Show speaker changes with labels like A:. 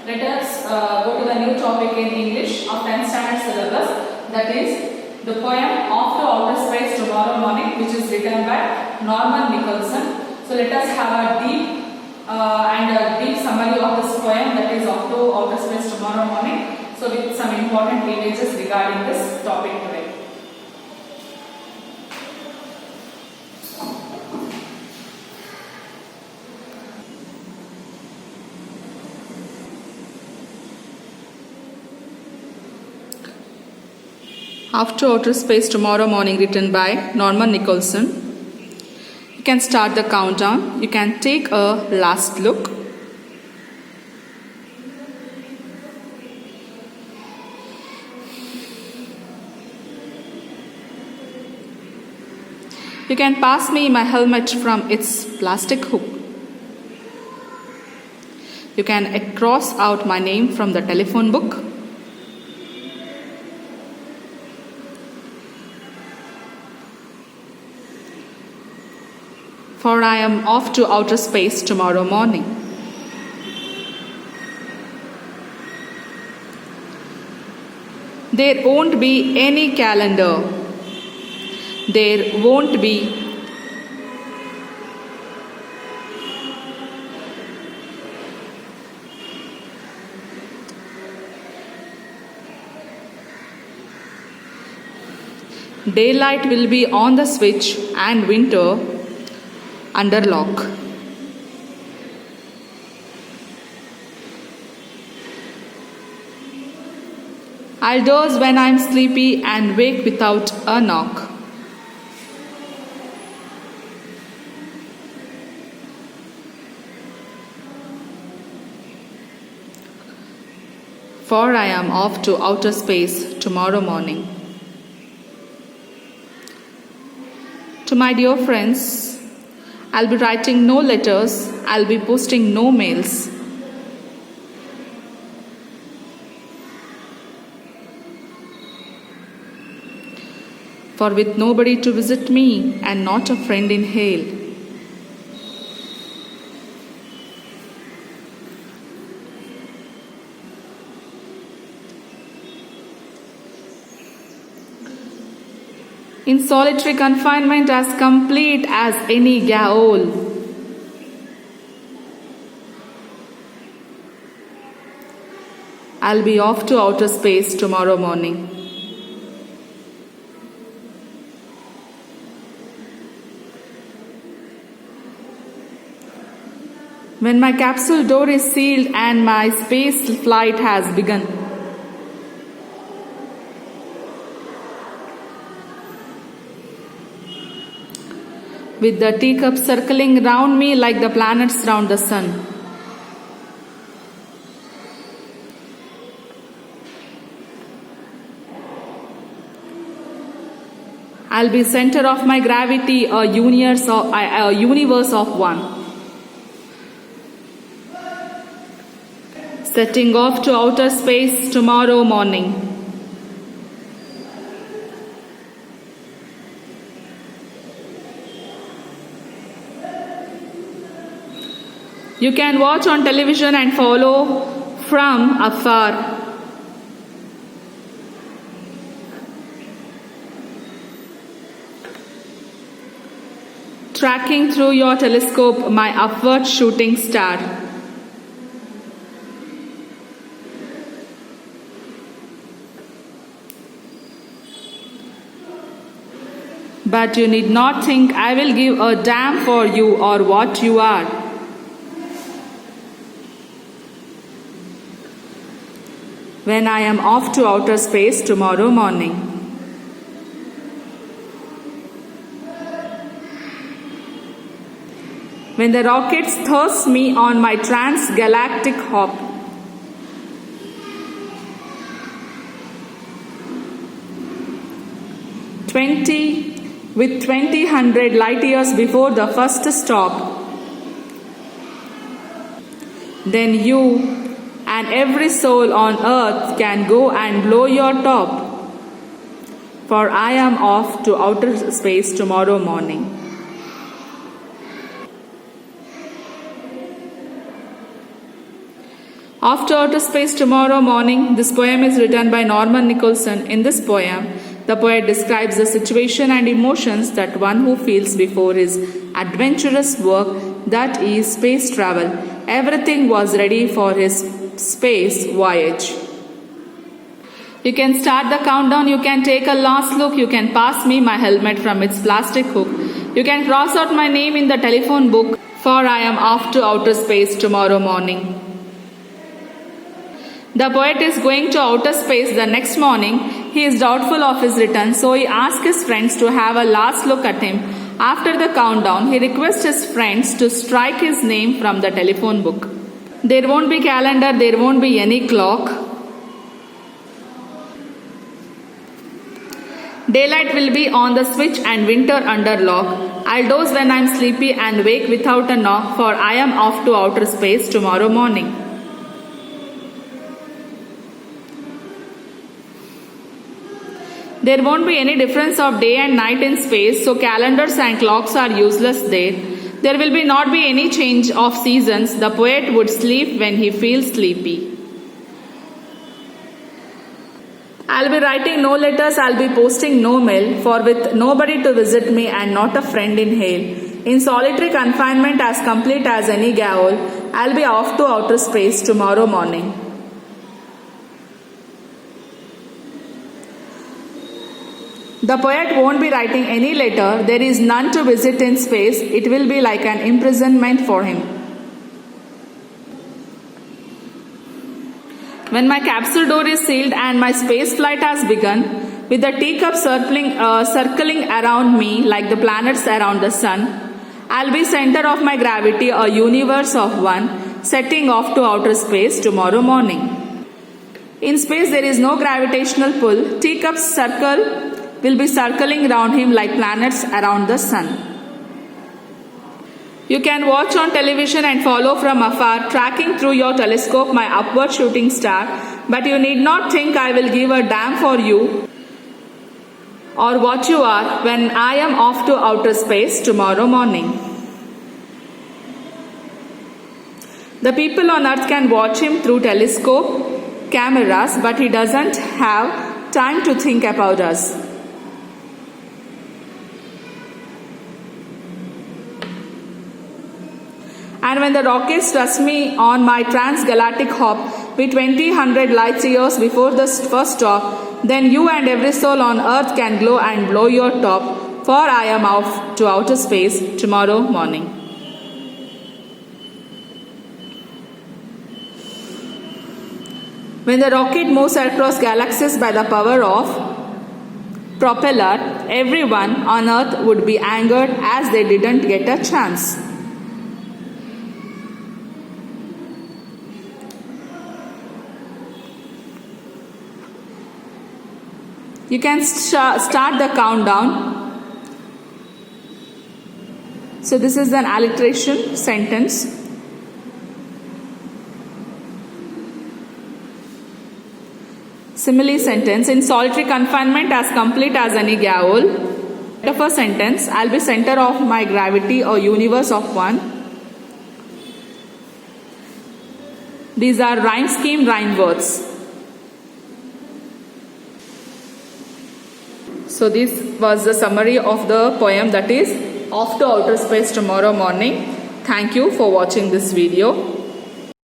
A: Let us go to the new topic in English of 10th standard syllabus, that is the poem Off to Outer Space Tomorrow Morning, which is written by Norman Nicholson. So let us have a deep summary of this poem, that is Off to Outer Space Tomorrow Morning. So with some important images regarding this topic today. Off to Outer Space Tomorrow Morning, written by Norman Nicholson. You can start the countdown. You can take a last look. You can pass me my helmet from its plastic hook. You can cross out my name from the telephone book. For I am off to outer space tomorrow morning. There won't be any calendar. There won't be daylight will be on the switch and winter under lock. I'll doze when I'm sleepy and wake without a knock. For I am off to outer space tomorrow morning. To my dear friends, I'll be writing no letters, I'll be posting no mails. For with nobody to visit me and not a friend in hail. In solitary confinement as complete as any gaol. I'll be off to outer space tomorrow morning. When my capsule door is sealed and my space flight has begun. With the teacup circling round me like the planets round the sun. I'll be center of my gravity, a universe of one. Setting off to outer space tomorrow morning. You can watch on television and follow from afar. Tracking through your telescope my upward shooting star. But you need not think I will give a damn for you or what you are. When I am off to outer space tomorrow morning. When the rockets thrust me on my transgalactic hop. With 20,000 light years before the first stop. Then you and every soul on earth can go and blow your top. For I am off to outer space tomorrow morning. Off to outer space tomorrow morning. This poem is written by Norman Nicholson. In this poem, the poet describes the situation and emotions that one who feels before his adventurous work, that is space travel. Everything was ready for his space voyage. You can start the countdown, you can take a last look, you can pass me my helmet from its plastic hook. You can cross out my name in the telephone book, for I am off to outer space tomorrow morning. The poet is going to outer space the next morning. He is doubtful of his return, so he asks his friends to have a last look at him. After the countdown, he requests his friends to strike his name from the telephone book. There won't be calendar, there won't be any clock. Daylight will be on the switch and winter under lock. I'll doze when I'm sleepy and wake without a knock, for I am off to outer space tomorrow morning. There won't be any difference of day and night in space, so calendars and clocks are useless there. There will not be any change of seasons. The poet would sleep when he feels sleepy. I'll be writing no letters, I'll be posting no mail, for with nobody to visit me and not a friend in hail. In solitary confinement as complete as any gaol, I'll be off to outer space tomorrow morning. The poet won't be writing any letter. There is none to visit in space. It will be like an imprisonment for him. When my capsule door is sealed and my space flight has begun, with the teacup circling around me like the planets around the sun, I'll be center of my gravity, a universe of one, setting off to outer space tomorrow morning. In space there is no gravitational pull. Teacups will be circling around him like planets around the sun. You can watch on television and follow from afar, tracking through your telescope my upward shooting star, but you need not think I will give a damn for you or what you are when I am off to outer space tomorrow morning. The people on earth can watch him through telescope cameras, but he doesn't have time to think about us. And when the rockets thrust me on my transgalactic hop with 20,000 light years before the first stop, then you and every soul on earth can glow and blow your top, for I am off to outer space tomorrow morning. When the rocket moves across galaxies by the power of propeller, everyone on earth would be angered as they didn't get a chance. You can start the countdown. So this is an alliteration sentence. Simile sentence. In solitary confinement as complete as any gaol. The first sentence. I'll be center of my gravity or universe of one. These are rhyme scheme rhyme words. So this was the summary of the poem, that is Off to Outer Space Tomorrow Morning. Thank you for watching this video.